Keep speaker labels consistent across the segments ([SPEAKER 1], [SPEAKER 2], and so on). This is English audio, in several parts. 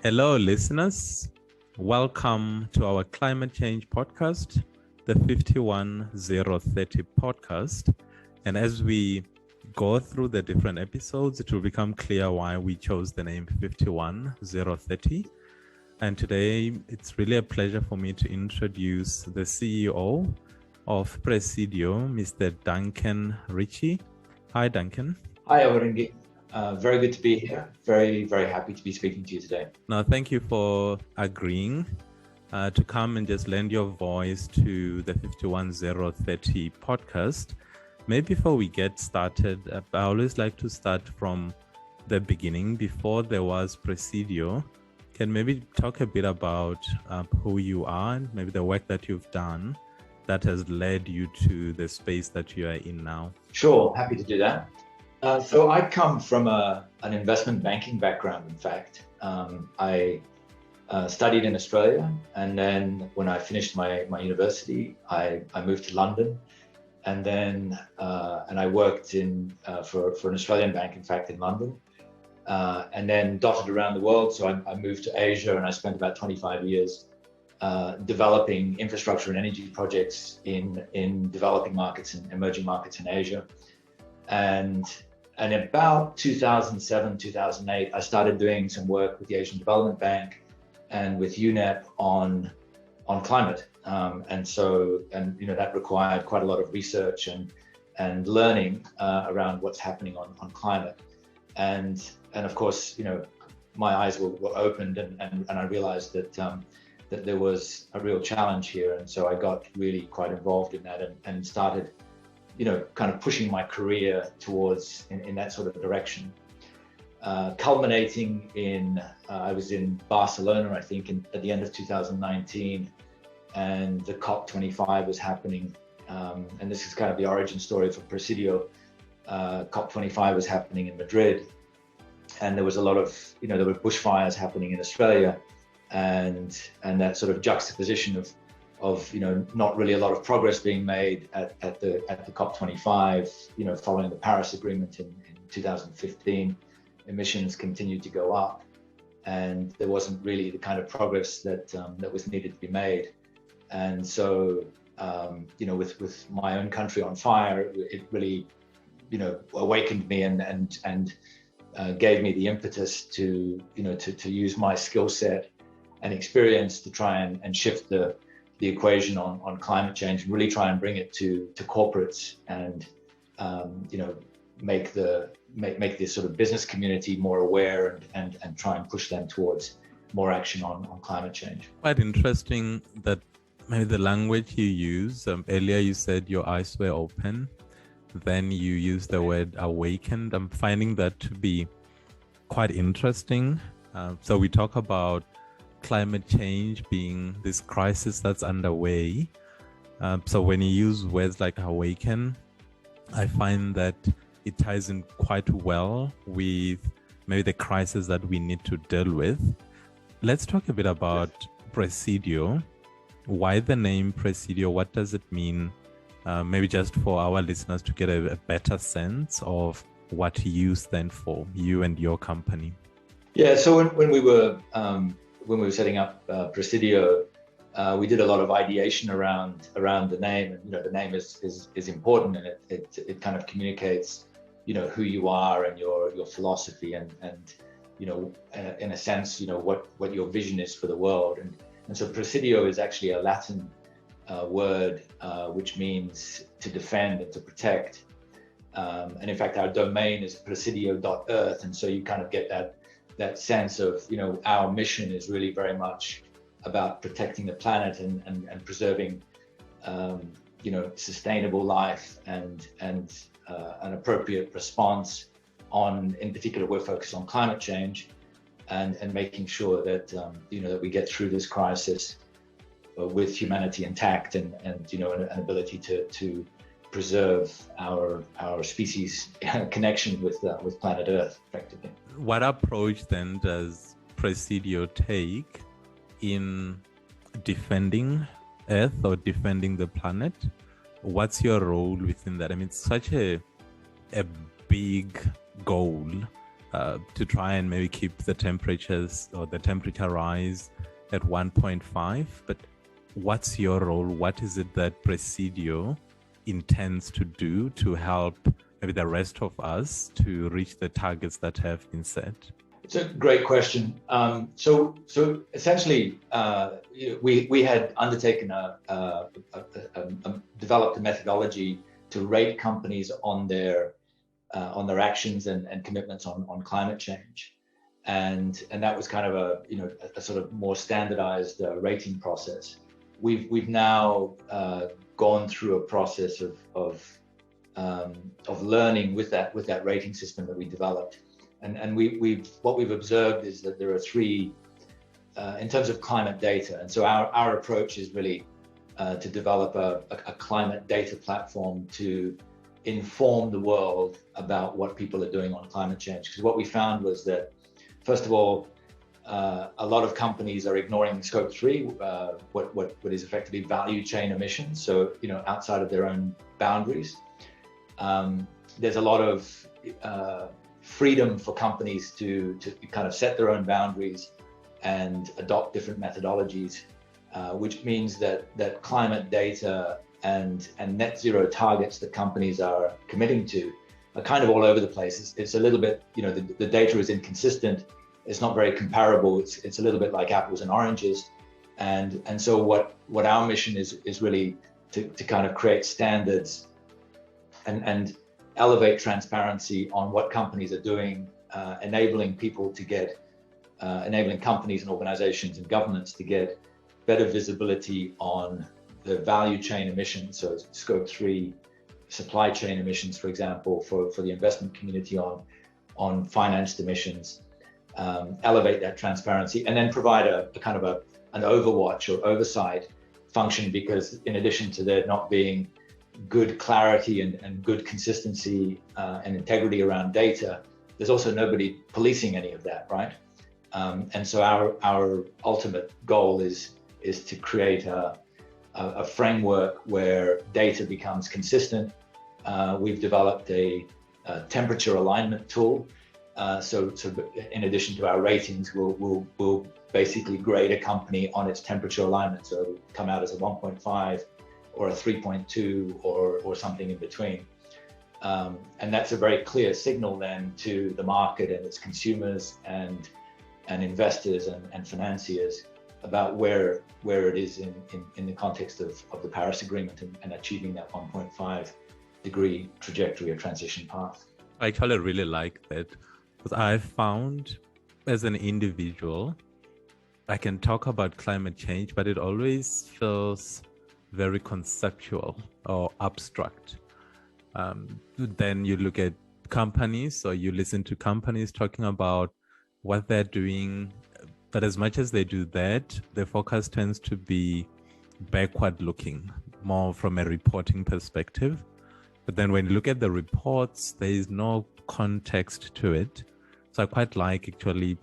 [SPEAKER 1] Hello, listeners. Welcome to our climate change podcast, the 51030 podcast. And as we go through the different episodes, it will become clear why we chose the name 51030. And today, it's really a pleasure for me to introduce the CEO of Praesideo, Mr. Duncan Ritchie. Hi, Duncan.
[SPEAKER 2] Hi, Orengi. Very good to be here. Very, very happy to be speaking to you today.
[SPEAKER 1] Now, thank you for agreeing to come and just lend your voice to the 51030 podcast. Maybe before we get started, I always like to start from the beginning. Before there was Praesideo, can maybe talk a bit about who you are and maybe the work that you've done that has led you to the space that you are in now?
[SPEAKER 2] Sure, happy to do that. So I come from an investment banking background, in fact. I studied in Australia, and then when I finished my university, I moved to London, and then I worked for an Australian bank, in fact, in London, and then dotted around the world. So I moved to Asia, and I spent about 25 years developing infrastructure and energy projects in developing markets and emerging markets in Asia. And about 2007, 2008, I started doing some work with the Asian Development Bank and with UNEP on climate. And that required quite a lot of research and learning around what's happening on climate. And of course, my eyes were opened and I realized that there was a real challenge here. And so I got really quite involved in that and started kind of pushing my career towards in that sort of direction, culminating in, I was in Barcelona, I think, at the end of 2019, and the COP25 was happening. And this is kind of the origin story for Praesideo. COP25 was happening in Madrid, and there was a lot of, there were bushfires happening in Australia, and that sort of juxtaposition of not really a lot of progress being made at the COP25, following the Paris Agreement in 2015, emissions continued to go up, and there wasn't really the kind of progress that was needed to be made. And so, with my own country on fire, it really, awakened me and gave me the impetus to use my skill set and experience to try and shift the equation on climate change and really try and bring it to corporates and make this sort of business community more aware and try and push them towards more action on climate change.
[SPEAKER 1] Quite interesting that maybe the language you use, earlier you said your eyes were open, then you used the word awakened. I'm finding that to be quite interesting. So we talk about climate change being this crisis that's underway. So when you use words like awaken, I find that it ties in quite well with maybe the crisis that we need to deal with. Let's talk a bit about Praesideo. Why the name Praesideo? What does it mean? Maybe just for our listeners to get a better sense of what you stand for, you and your company.
[SPEAKER 2] Yeah, so when we were setting up Praesideo, we did a lot of ideation around the name, and the name is important, and it kind of communicates who you are and your philosophy and in a sense what your vision is for the world, and so Praesideo is actually a Latin word which means to defend and to protect, and in fact our domain is praesidio.earth, and so you kind of get that sense of, our mission is really very much about protecting the planet and preserving, sustainable life and an appropriate response in particular, we're focused on climate change and making sure that, that we get through this crisis with humanity intact and an ability to preserve our species connection with planet Earth, effectively.
[SPEAKER 1] What approach then does Praesideo take in defending Earth or defending the planet? What's your role within that? I mean, it's such a big goal. to try and maybe keep the temperatures or the temperature rise at 1.5. But what's your role? What is it that Praesideo intends to do to help maybe the rest of us to reach the targets that have been set?
[SPEAKER 2] It's a great question. So essentially, we had undertaken developed a methodology to rate companies on their actions and commitments on climate change, and that was kind of a sort of more standardized rating process. We've now gone through a process of learning with that rating system that we developed. And what we've observed is that there are three, in terms of climate data. And so our approach is really to develop a climate data platform to inform the world about what people are doing on climate change. Because what we found was that, first of all, a lot of companies are ignoring scope 3, what is effectively value chain emissions. So, outside of their own boundaries. There's a lot of freedom for companies to kind of set their own boundaries and adopt different methodologies, which means that climate data and net zero targets that companies are committing to are kind of all over the place. It's a little bit, the data is inconsistent. It's not very comparable. It's a little bit like apples and oranges. And so what our mission is really to kind of create standards and elevate transparency on what companies are doing, enabling companies and organizations and governments to get better visibility on the value chain emissions. So scope 3 supply chain emissions, for example, for the investment community on financed emissions, elevate that transparency, and then provide a kind of an overwatch or oversight function, because in addition to there not being good clarity and good consistency and integrity around data, there's also nobody policing any of that, right? And so our ultimate goal is to create a framework where data becomes consistent. We've developed a temperature alignment tool. So in addition to our ratings, we'll basically grade a company on its temperature alignment. So it'll come out as a 1.5 or a 3.2 or something in between. And that's a very clear signal then to the market and its consumers and investors and financiers about where it is in the context of the Paris Agreement and achieving that 1.5 degree trajectory or transition path.
[SPEAKER 1] I actually really like that, because I found as an individual, I can talk about climate change, but it always feels very conceptual or abstract. Then you look at companies, or you listen to companies talking about what they're doing, but as much as they do that, the focus tends to be backward looking, more from a reporting perspective. But then when you look at the reports, there is no context to it. So I quite like actually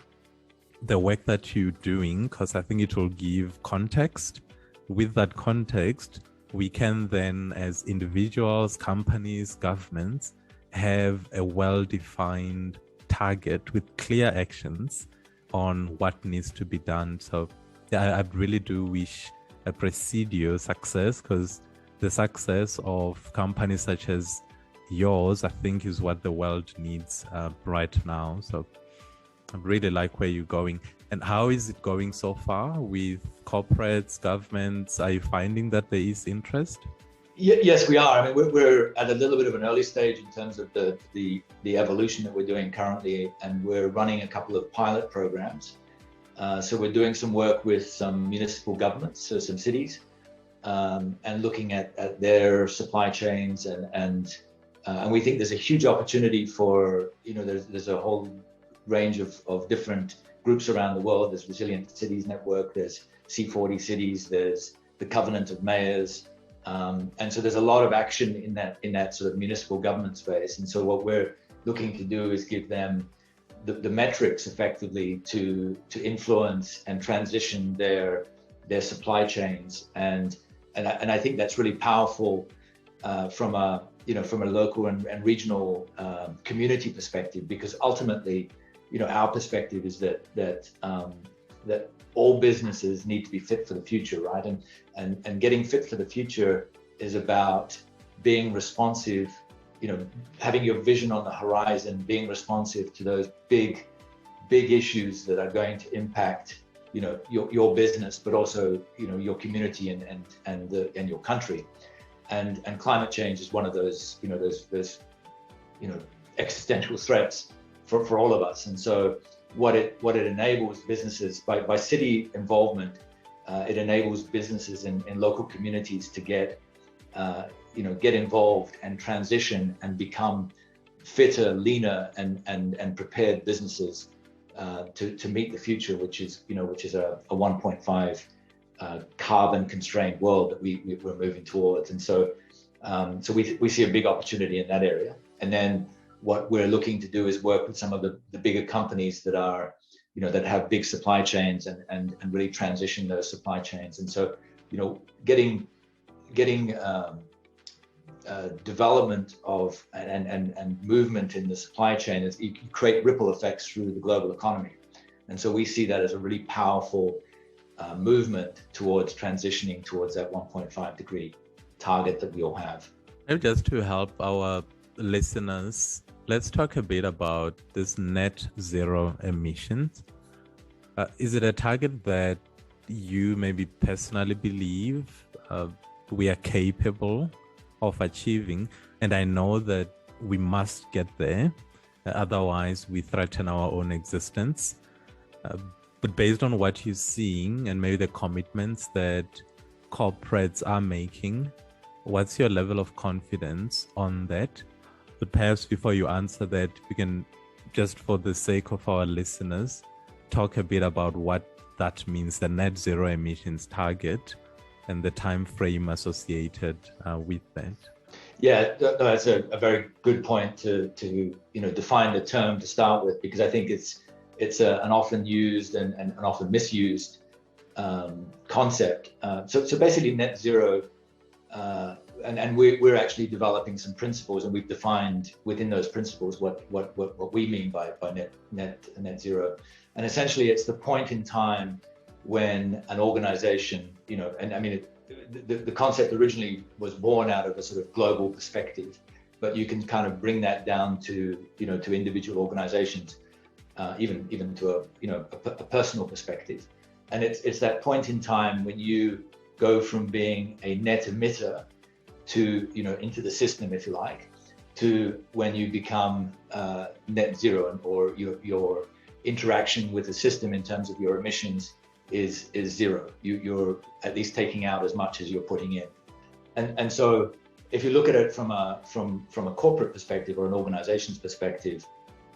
[SPEAKER 1] the work that you're doing, because I think it will give context. With that context, we can then, as individuals, companies, governments, have a well-defined target with clear actions on what needs to be done. So yeah, I really do wish a Praesideo success, because the success of companies such as yours, I think, is what the world needs right now. So I really like where you're going. And how is it going so far with corporates, governments? Are you finding that there is interest?
[SPEAKER 2] Yes, we are. I mean, we're at a little bit of an early stage in terms of the evolution that we're doing currently, and we're running a couple of pilot programs. So we're doing some work with some municipal governments, so some cities, and looking at their supply chains, and we think there's a huge opportunity for, there's a whole range of different groups around the world. There's Resilient Cities Network, there's C40 cities, there's the Covenant of Mayors, and so there's a lot of action in that sort of municipal government space. And so what we're looking to do is give them the metrics effectively to influence and transition their supply chains, and I think that's really powerful from a local and regional community perspective, because ultimately our perspective is that all businesses need to be fit for the future, right? And getting fit for the future is about being responsive, having your vision on the horizon, being responsive to those big issues that are going to impact, your business, but also, your community and your country. And climate change is one of those, those existential threats for all of us. And so what it enables businesses by city involvement, it enables businesses in local communities to get involved and transition and become fitter, leaner, and prepared businesses to meet the future, which is a 1.5 carbon constrained world that we're moving towards. And so we see a big opportunity in that area. And then what we're looking to do is work with some of the bigger companies that are, that have big supply chains and really transition those supply chains. And so, getting development of and movement in the supply chain is you create ripple effects through the global economy. And so we see that as a really powerful movement towards transitioning towards that 1.5 degree target that we all have.
[SPEAKER 1] And just to help our listeners, let's talk a bit about this net zero emissions. Is it a target that you maybe personally believe we are capable of achieving? And I know that we must get there, otherwise we threaten our own existence. But based on what you're seeing and maybe the commitments that corporates are making, what's your level of confidence on that? But perhaps before you answer that, we can, just for the sake of our listeners, talk a bit about what that means, the net zero emissions target and the time frame associated with that.
[SPEAKER 2] Yeah, that's a very good point to define the term to start with, because I think it's an often used and an often misused concept. So basically net zero, and we're actually developing some principles, and we've defined within those principles what we mean by net zero. And essentially it's the point in time when an organization, and I mean, the concept originally was born out of a sort of global perspective, but you can kind of bring that down to, to individual organizations, even to a personal perspective. And it's that point in time when you go from being a net emitter to, into the system, if you like, to when you become net zero, or your interaction with the system in terms of your emissions is zero. You're at least taking out as much as you're putting in. And so if you look at it from a corporate perspective or an organization's perspective,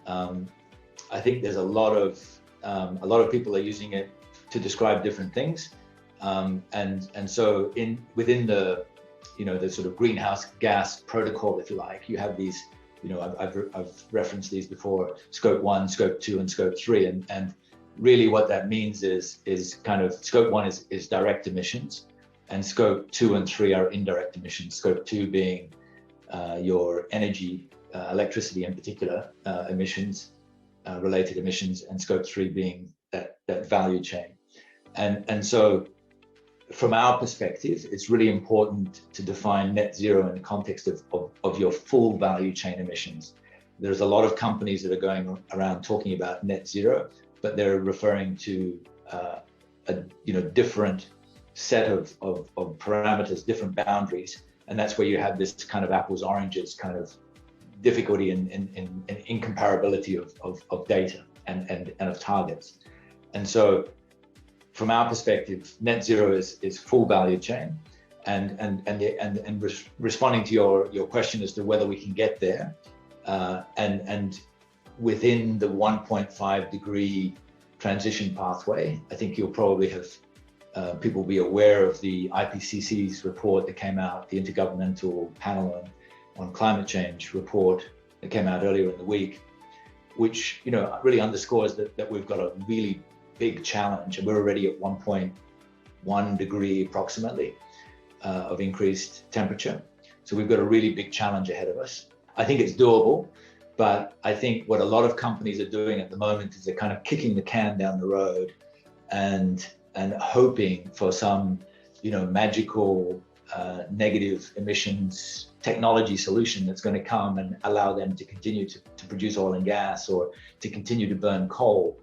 [SPEAKER 2] I think there's a lot of people are using it to describe different things. And so within the the sort of greenhouse gas protocol, if you like, you have these, I've referenced these before, scope 1, scope 2, and scope 3. And really what that means is kind of scope 1 is direct emissions, and scope 2 and 3 are indirect emissions. Scope 2 being your energy, electricity in particular, emissions, related emissions, and scope 3 being that value chain. And so from our perspective, it's really important to define net zero in the context of your full value chain emissions. There's a lot of companies that are going around talking about net zero, but they're referring to a different set of parameters, different boundaries, and that's where you have this kind of apples oranges kind of difficulty in incomparability of data and of targets. And so from our perspective, net zero is full value chain, and responding to your question as to whether we can get there, and within the 1.5 degree transition pathway. I think you'll probably have people be aware of the IPCC's report that came out, the Intergovernmental Panel on Climate Change report that came out earlier in the week, which really underscores that we've got a really big challenge, and we're already at 1.1 degree approximately of increased temperature. So we've got a really big challenge ahead of us. I think it's doable. But I think what a lot of companies are doing at the moment is they're kind of kicking the can down the road and hoping for some, magical negative emissions technology solution that's going to come and allow them to continue to produce oil and gas or to continue to burn coal.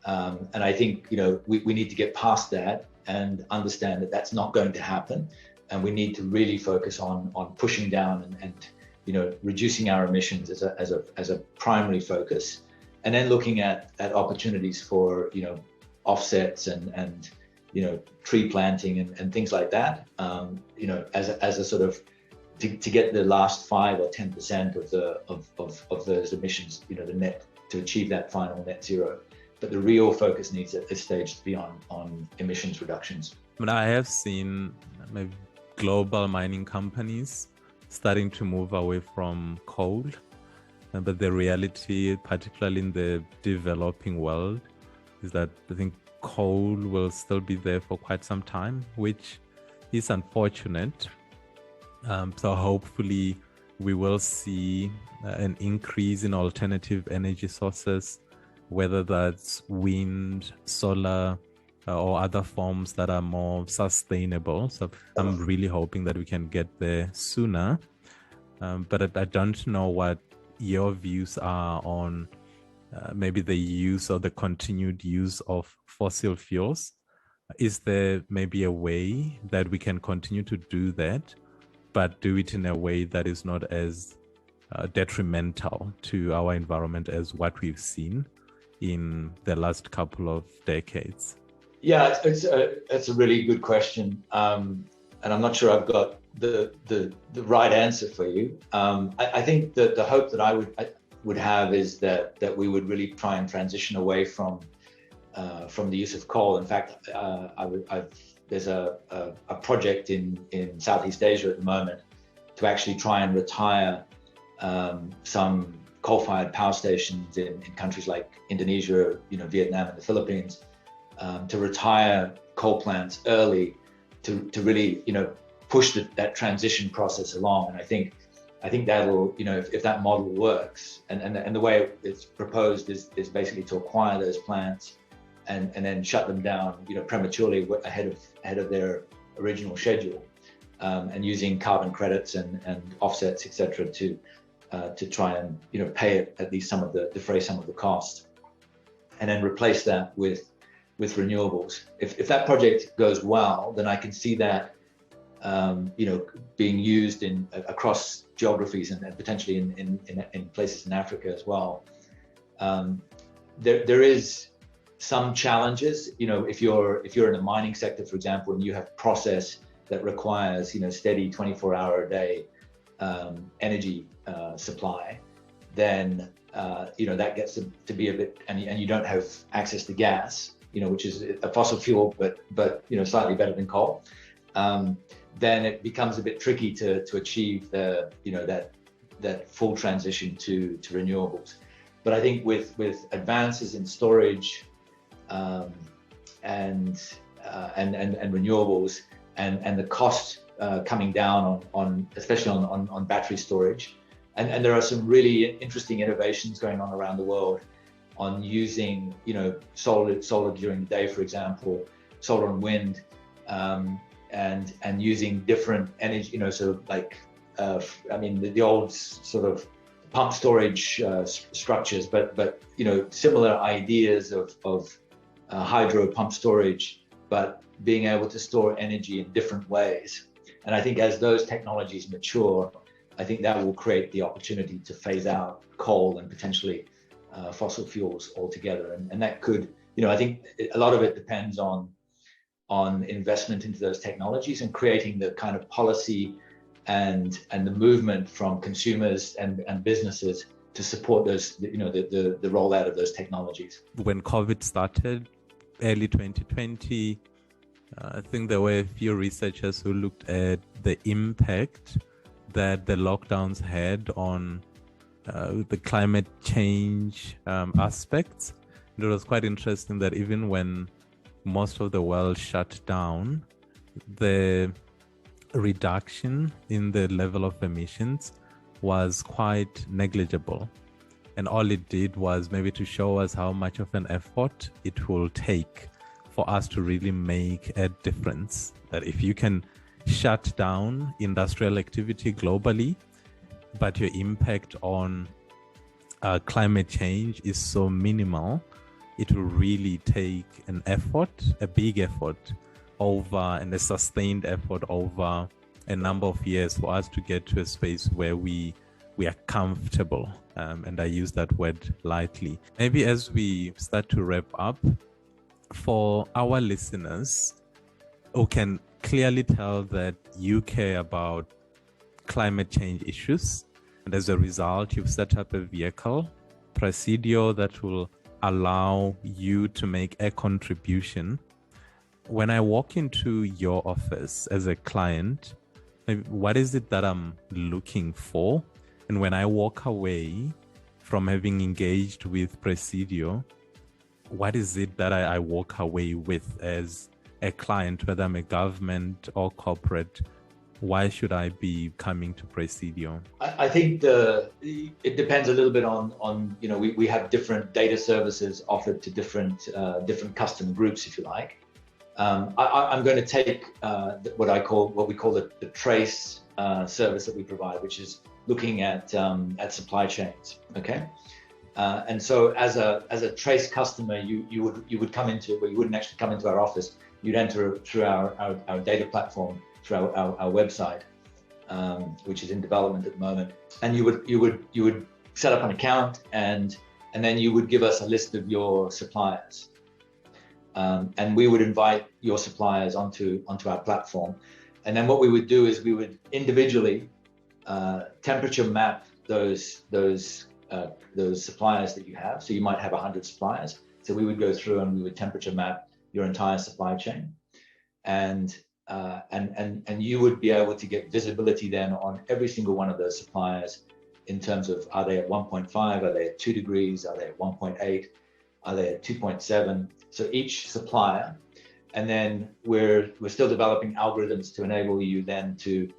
[SPEAKER 2] And I think, we need to get past that and understand that that's not going to happen. And we need to really focus on pushing down and reducing our emissions as a primary focus, and then looking at opportunities for offsets and tree planting and things like that. As a sort of to get the last 5 or 10% of those emissions, the net, to achieve that final net zero. But the real focus needs at this stage to be on emissions reductions.
[SPEAKER 1] I mean, I have seen maybe global mining companies starting to move away from coal, but the reality, particularly in the developing world, is that I think coal will still be there for quite some time, which is unfortunate. So hopefully we will see an increase in alternative energy sources, whether that's wind, solar, or other forms that are more sustainable. So I'm really hoping that we can get there sooner. But I don't know what your views are on maybe the use or the continued use of fossil fuels. Is there maybe a way that we can continue to do that, but do it in a way that is not as detrimental to our environment as what we've seen in the last couple of decades?
[SPEAKER 2] Yeah, it's a really good question, and I'm not sure I've got the right answer for you. I think that the hope that I would have is that we would really try and transition away from the use of coal. In fact, there's a project in Southeast Asia at the moment to actually try and retire some coal-fired power stations in countries like Indonesia, Vietnam, and the Philippines, to retire coal plants early, to really push that transition process along. And I think that'll, if that model works, and the way it's proposed is basically to acquire those plants and then shut them down prematurely ahead of their original schedule, and using carbon credits and offsets, etc., to try and pay at least defray some of the cost, and then replace that with renewables. If that project goes well, then I can see that being used across geographies and potentially in places in Africa as well. There is some challenges, if you're in the mining sector, for example, and you have process that requires steady 24-hour a day energy supply, then that gets to be a bit, and you don't have access to gas, which is a fossil fuel, but slightly better than coal. Then it becomes a bit tricky to achieve that full transition to renewables. But I think with advances in storage and renewables and the cost coming down on especially on battery storage, and there are some really interesting innovations going on around the world on using solar during the day, for example, solar and wind, and using different energy, sort of like the old sort of pump storage structures, but similar ideas of hydro pump storage, but being able to store energy in different ways. And I think as those technologies mature, I think that will create the opportunity to phase out coal and potentially fossil fuels altogether. And that could, I think a lot of it depends on investment into those technologies and creating the kind of policy and the movement from consumers and businesses to support those, the rollout of those technologies.
[SPEAKER 1] When COVID started, early 2020, I think there were a few researchers who looked at the impact that the lockdowns had on the climate change aspects. And it was quite interesting that even when most of the world shut down, the reduction in the level of emissions was quite negligible. And all it did was maybe to show us how much of an effort it will take for us to really make a difference. That if you can shut down industrial activity globally, but your impact on climate change is so minimal, it will really take an effort, a big effort over, and a sustained effort over a number of years for us to get to a space where we are comfortable. And I use that word lightly. Maybe as we start to wrap up, for our listeners who can clearly tell that you care about climate change issues, and as a result, you've set up a vehicle, Praesideo, that will allow you to make a contribution. When I walk into your office as a client, what is it that I'm looking for? And when I walk away from having engaged with Praesideo, what is it that I walk away with as a client, whether I'm a government or corporate? Why should I be coming to Praesideo?
[SPEAKER 2] I think it depends a little bit on we have different data services offered to different customer groups, if you like. I'm going to take what we call the trace service that we provide, which is looking at supply chains. Okay, and so as a trace customer, you would come into, well, you wouldn't actually come into our office. You'd enter through our data platform, through our website, which is in development at the moment, and you would set up an account, and then you would give us a list of your suppliers, and we would invite your suppliers onto our platform, and then what we would do is we would individually temperature map those suppliers that you have. So you might have 100 suppliers. So we would go through and we would temperature map your entire supply chain, and you would be able to get visibility then on every single one of those suppliers in terms of, are they at 1.5, are they at 2 degrees, are they at 1.8, are they at 2.7? So each supplier, and then we're still developing algorithms to enable you then to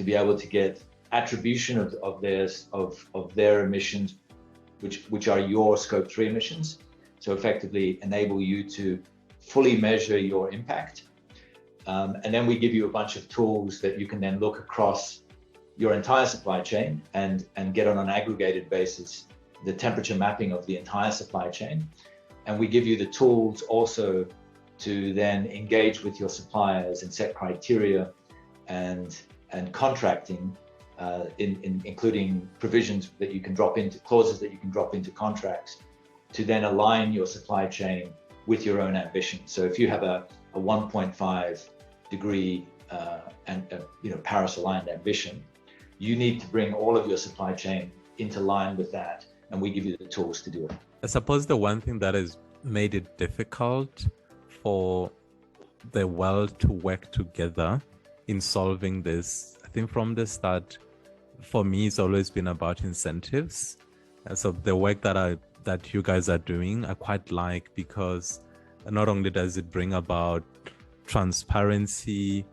[SPEAKER 2] be able to get attribution of their emissions, which are your scope 3 emissions. So effectively enable you to fully measure your impact. And then we give you a bunch of tools that you can then look across your entire supply chain and get on an aggregated basis the temperature mapping of the entire supply chain. And we give you the tools also to then engage with your suppliers and set criteria and contracting, including provisions that you can drop into, clauses that you can drop into contracts to then align your supply chain with your own ambition. So if you have a 1.5 degree Paris-aligned ambition, you need to bring all of your supply chain into line with that, and we give you the tools to do it.
[SPEAKER 1] I suppose the one thing that has made it difficult for the world to work together in solving this, I think from the start, for me, it's always been about incentives. And so the work that you guys are doing, I quite like, because not only does it bring about transparency,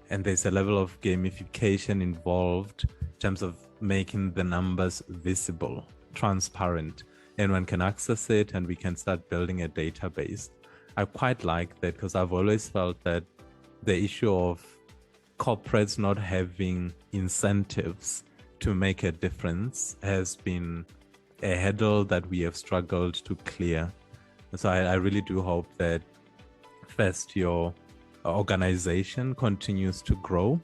[SPEAKER 1] and there's a level of gamification involved in terms of making the numbers visible, transparent, and one can access it, and we can start building a database. I quite like that, because I've always felt that the issue of corporates not having incentives to make a difference has been a hurdle that we have struggled to clear. So I really do hope that first, your organization continues to grow,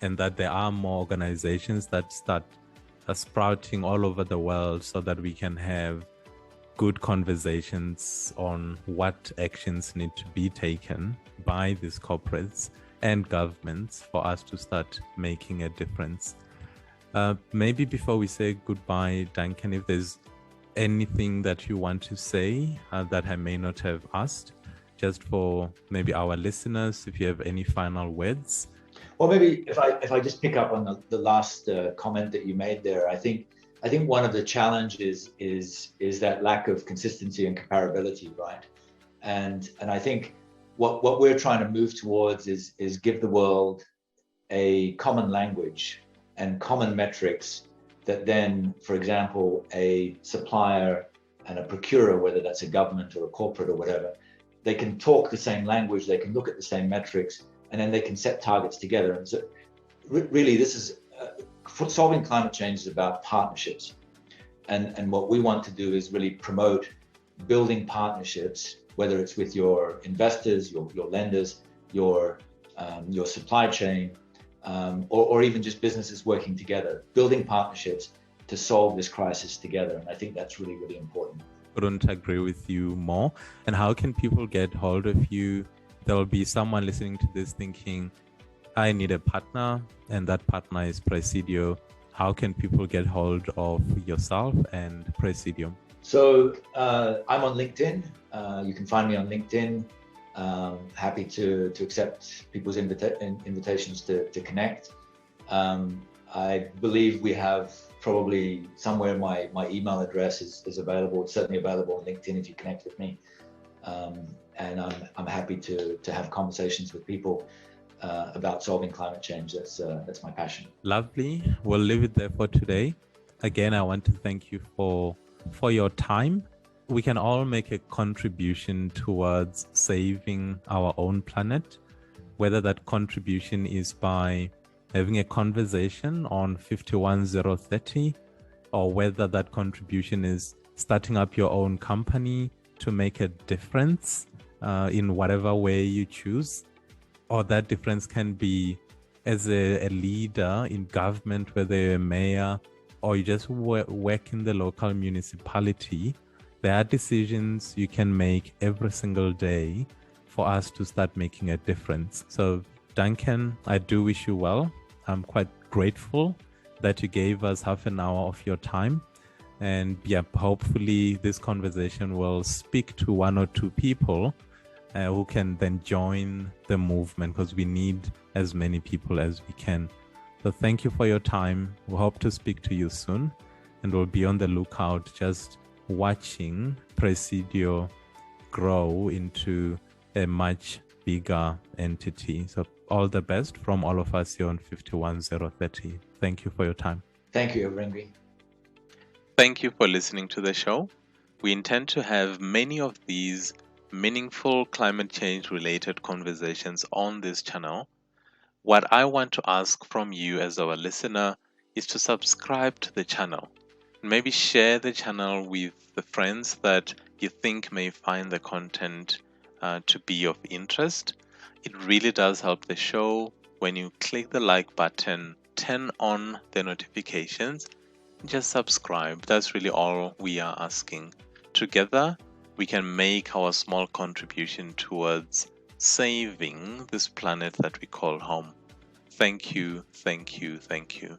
[SPEAKER 1] and that there are more organizations that start sprouting all over the world, so that we can have good conversations on what actions need to be taken by these corporates and governments for us to start making a difference. Maybe before we say goodbye, Duncan, if there's anything that you want to say that I may not have asked, just for maybe our listeners, if you have any final words.
[SPEAKER 2] Well, maybe if I just pick up on the last comment that you made there, I think one of the challenges is that lack of consistency and comparability, right? And I think what we're trying to move towards is give the world a common language and common metrics that then, for example, a supplier and a procurer, whether that's a government or a corporate or whatever, they can talk the same language, they can look at the same metrics, and then they can set targets together. And so really, this is solving climate change is about partnerships. And what we want to do is really promote building partnerships, whether it's with your investors, your lenders, your supply chain, or even just businesses working together, building partnerships to solve this crisis together. And I think that's really, really important.
[SPEAKER 1] Couldn't agree with you more. And how can people get hold of you? There will be someone listening to this thinking, I need a partner, and that partner is Praesideo. How can people get hold of yourself and Praesideo?
[SPEAKER 2] So I'm on LinkedIn. You can find me on LinkedIn. Happy to accept people's invitations to connect. I believe we have probably somewhere my email address is available. It's certainly available on LinkedIn if you connect with me. And I'm happy to have conversations with people about solving climate change. That's my passion.
[SPEAKER 1] Lovely. We'll leave it there for today. Again, I want to thank you for your time. We can all make a contribution towards saving our own planet, whether that contribution is by having a conversation on 51030, or whether that contribution is starting up your own company to make a difference in whatever way you choose. Or that difference can be as a leader in government, whether you're a mayor or you just work in the local municipality. There are decisions you can make every single day for us to start making a difference. So Duncan, I do wish you well. I'm quite grateful that you gave us half an hour of your time. And yeah, hopefully this conversation will speak to one or two people who can then join the movement, because we need as many people as we can. So thank you for your time. We hope to speak to you soon, and we'll be on the lookout, just watching Praesideo grow into a much bigger entity. So all the best from all of us here on 51030. Thank you for your time.
[SPEAKER 2] Thank you, Evrengi.
[SPEAKER 3] Thank you for listening to the show. We intend to have many of these meaningful climate change related conversations on this channel. What I want to ask from you as our listener is to subscribe to the channel. Maybe share the channel with the friends that you think may find the content to be of interest. It really does help the show when you click the like button, turn on the notifications, just subscribe. That's really all we are asking. Together, we can make our small contribution towards saving this planet that we call home. Thank you, thank you, thank you.